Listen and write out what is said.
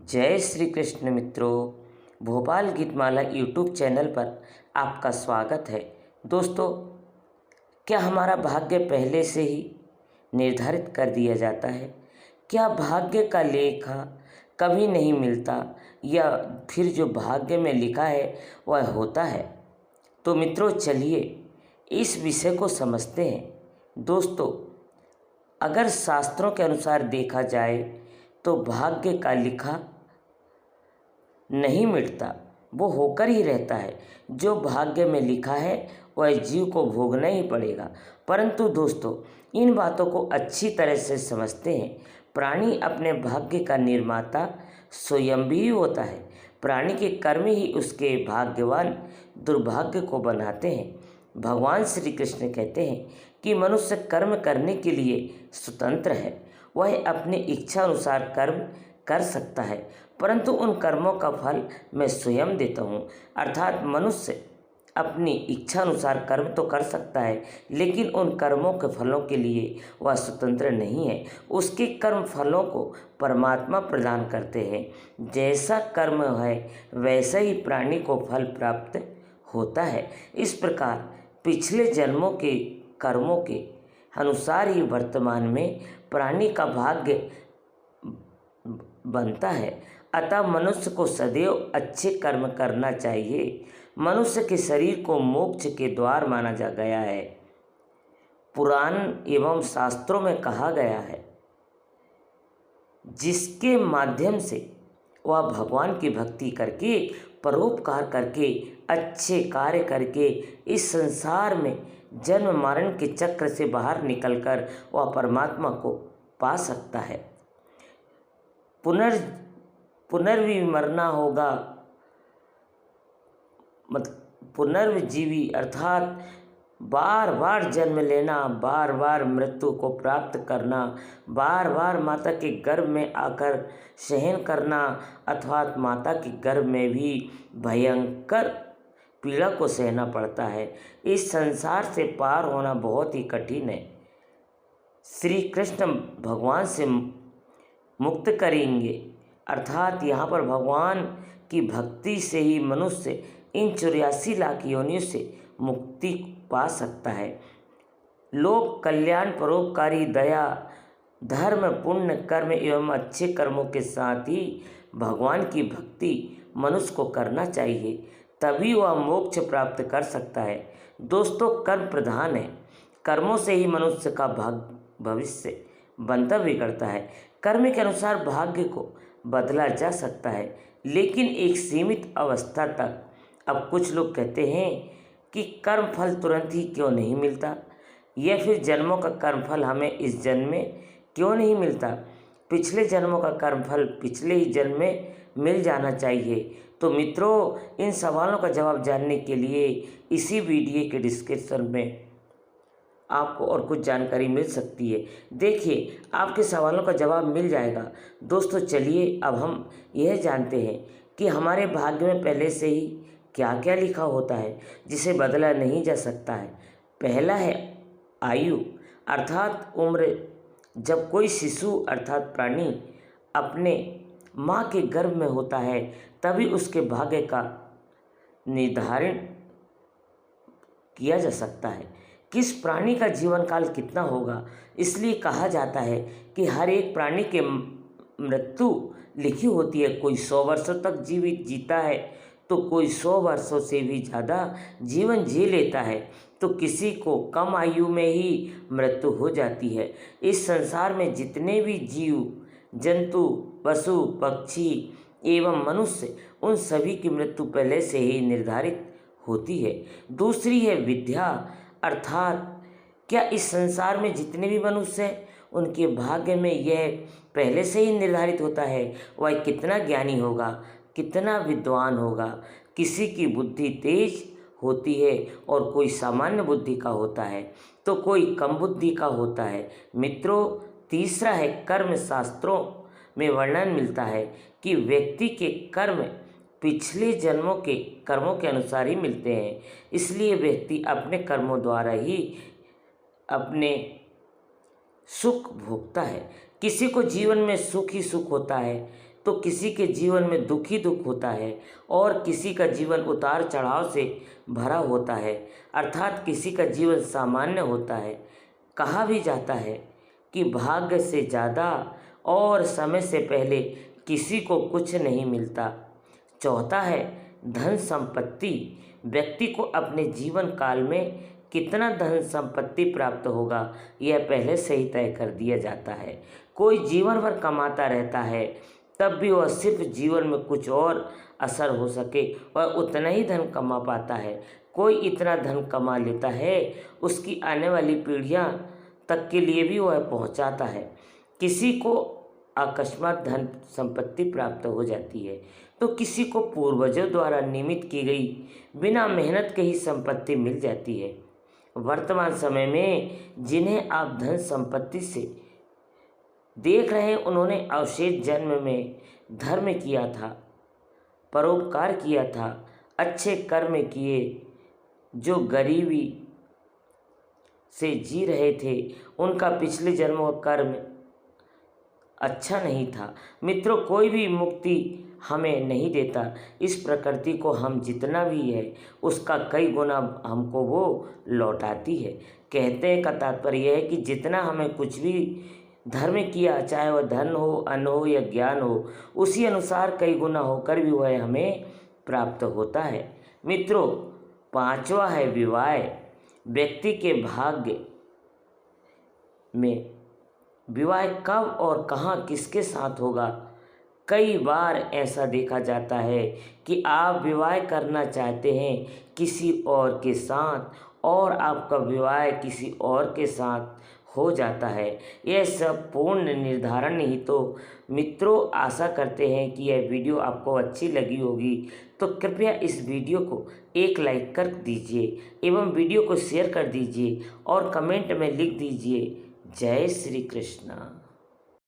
जय श्री कृष्ण मित्रों। Bhopal Geetmala YouTube channel पर आपका स्वागत है। दोस्तों, क्या हमारा भाग्य पहले से ही निर्धारित कर दिया जाता है? क्या भाग्य का लेखा कभी नहीं मिलता, या फिर जो भाग्य में लिखा है वह होता है? तो मित्रों, चलिए इस विषय को समझते हैं। दोस्तों, अगर शास्त्रों के अनुसार देखा जाए तो भाग्य का लिखा नहीं मिटता, वो होकर ही रहता है। जो भाग्य में लिखा है वह जीव को भोगना ही पड़ेगा। परंतु दोस्तों, इन बातों को अच्छी तरह से समझते हैं। प्राणी अपने भाग्य का निर्माता स्वयं भी होता है। प्राणी के कर्म ही उसके भाग्यवान दुर्भाग्य को बनाते हैं। भगवान श्री कृष्ण कहते हैं कि मनुष्य कर्म करने के लिए स्वतंत्र है। वह अपनी इच्छा अनुसार कर्म कर सकता है, परंतु उन कर्मों का फल मैं स्वयं देता हूँ। अर्थात मनुष्य अपनी इच्छा अनुसार कर्म तो कर सकता है, लेकिन उन कर्मों के फलों के लिए वह स्वतंत्र नहीं है। उसके कर्म फलों को परमात्मा प्रदान करते हैं। जैसा कर्म है वैसा ही प्राणी को फल प्राप्त होता है। इस प्रकार पिछले जन्मों के कर्मों के अनुसार ही वर्तमान में प्राणी का भाग्य बनता है। अतः मनुष्य को सदैव अच्छे कर्म करना चाहिए। मनुष्य के शरीर को मोक्ष के द्वार माना जा गया है। पुराण एवं शास्त्रों में कहा गया है, जिसके माध्यम से वह भगवान की भक्ति करके, परोपकार करके, अच्छे कार्य करके इस संसार में जन्म मरण के चक्र से बाहर निकलकर वह परमात्मा को पा सकता है। पुनर्विमरना होगा, पुनर्जीवी अर्थात बार बार जन्म लेना, बार बार मृत्यु को प्राप्त करना, बार बार माता के गर्भ में आकर सहन करना, अर्थात माता के गर्भ में भी भयंकर पीड़ा को सहना पड़ता है। इस संसार से पार होना बहुत ही कठिन है। श्री कृष्ण भगवान से मुक्त करेंगे, अर्थात यहाँ पर भगवान की भक्ति से ही मनुष्य इन 84 लाख योनियों से मुक्ति पा सकता है। लोक कल्याण, परोपकारी, दया, धर्म, पुण्य कर्म एवं अच्छे कर्मों के साथ ही भगवान की भक्ति मनुष्य को करना चाहिए, तभी वह मोक्ष प्राप्त कर सकता है। दोस्तों, कर्म प्रधान है। कर्मों से ही मनुष्य का भविष्य बनता बिगड़ता है। कर्म के अनुसार भाग्य को बदला जा सकता है, लेकिन एक सीमित अवस्था तक। अब कुछ लोग कहते हैं कि कर्म फल तुरंत ही क्यों नहीं मिलता, या फिर जन्मों का कर्मफल हमें इस जन्म में क्यों नहीं मिलता? पिछले जन्मों का कर्मफल पिछले ही जन्म में मिल जाना चाहिए। तो मित्रों, इन सवालों का जवाब जानने के लिए इसी वीडियो के डिस्क्रिप्शन में आपको और कुछ जानकारी मिल सकती है। देखिए, आपके सवालों का जवाब मिल जाएगा। दोस्तों, चलिए अब हम यह जानते हैं कि हमारे भाग्य में पहले से ही क्या क्या लिखा होता है, जिसे बदला नहीं जा सकता है। पहला है आयु, अर्थात उम्र। जब कोई शिशु अर्थात प्राणी अपने माँ के गर्भ में होता है, तभी उसके भाग्य का निर्धारण किया जा सकता है। किस प्राणी का जीवन काल कितना होगा, इसलिए कहा जाता है कि हर एक प्राणी के मृत्यु लिखी होती है। कोई 100 वर्षों तक जीवित जीता है, तो कोई 100 वर्षों से भी ज़्यादा जीवन जी लेता है, तो किसी को कम आयु में ही मृत्यु हो जाती है। इस संसार में जितने भी जीव जंतु, पशु पक्षी एवं मनुष्य, उन सभी की मृत्यु पहले से ही निर्धारित होती है। दूसरी है विद्या, अर्थात क्या इस संसार में जितने भी मनुष्य हैं उनके भाग्य में यह पहले से ही निर्धारित होता है, वह कितना ज्ञानी होगा, कितना विद्वान होगा। किसी की बुद्धि तेज होती है और कोई सामान्य बुद्धि का होता है, तो कोई कम बुद्धि का होता है। मित्रों, तीसरा है कर्म। शास्त्रों में वर्णन मिलता है कि व्यक्ति के कर्म पिछले जन्मों के कर्मों के अनुसार ही मिलते हैं, इसलिए व्यक्ति अपने कर्मों द्वारा ही अपने सुख भोगता है। किसी को जीवन में सुख ही सुख होता है, तो किसी के जीवन में दुख ही दुख होता है और किसी का जीवन उतार चढ़ाव से भरा होता है, अर्थात किसी का जीवन सामान्य होता है। कहा भी जाता है कि भाग्य से ज़्यादा और समय से पहले किसी को कुछ नहीं मिलता। चौथा है धन संपत्ति। व्यक्ति को अपने जीवन काल में कितना धन संपत्ति प्राप्त होगा यह पहले से ही तय कर दिया जाता है। कोई जीवन भर कमाता रहता है तब भी वह सिर्फ जीवन में कुछ और असर हो सके वह उतना ही धन कमा पाता है। कोई इतना धन कमा लेता है उसकी आने वाली पीढ़ियां तक के लिए भी वह पहुंचाता है। किसी को अकस्मात धन संपत्ति प्राप्त हो जाती है तो किसी को पूर्वजों द्वारा निमित की गई बिना मेहनत के ही संपत्ति मिल जाती है। वर्तमान समय में जिन्हें आप धन संपत्ति से देख रहे हैं उन्होंने अवशेष जन्म में धर्म किया था, परोपकार किया था, अच्छे कर्म किए। जो गरीबी से जी रहे थे उनका पिछले जन्मों का कर्म अच्छा नहीं था। मित्रों, कोई भी मुक्ति हमें नहीं देता। इस प्रकृति को हम जितना भी है उसका कई गुना हमको वो लौटाती है। कहते का तात्पर्य यह है कि जितना हमें कुछ भी धर्म किया, चाहे वह धन हो, अन्न हो या ज्ञान हो, उसी अनुसार कई गुना होकर भी वह हमें प्राप्त होता है। मित्रों, पांचवा है विवाह। व्यक्ति के भाग्य में विवाह कब और कहाँ किसके साथ होगा। कई बार ऐसा देखा जाता है कि आप विवाह करना चाहते हैं किसी और के साथ और आपका विवाह किसी और के साथ हो जाता है। यह सब पूर्ण निर्धारण नहीं। तो मित्रों, आशा करते हैं कि यह वीडियो आपको अच्छी लगी होगी, तो कृपया इस वीडियो को एक लाइक कर दीजिए एवं वीडियो को शेयर कर दीजिए और कमेंट में लिख दीजिए जय श्री कृष्ण।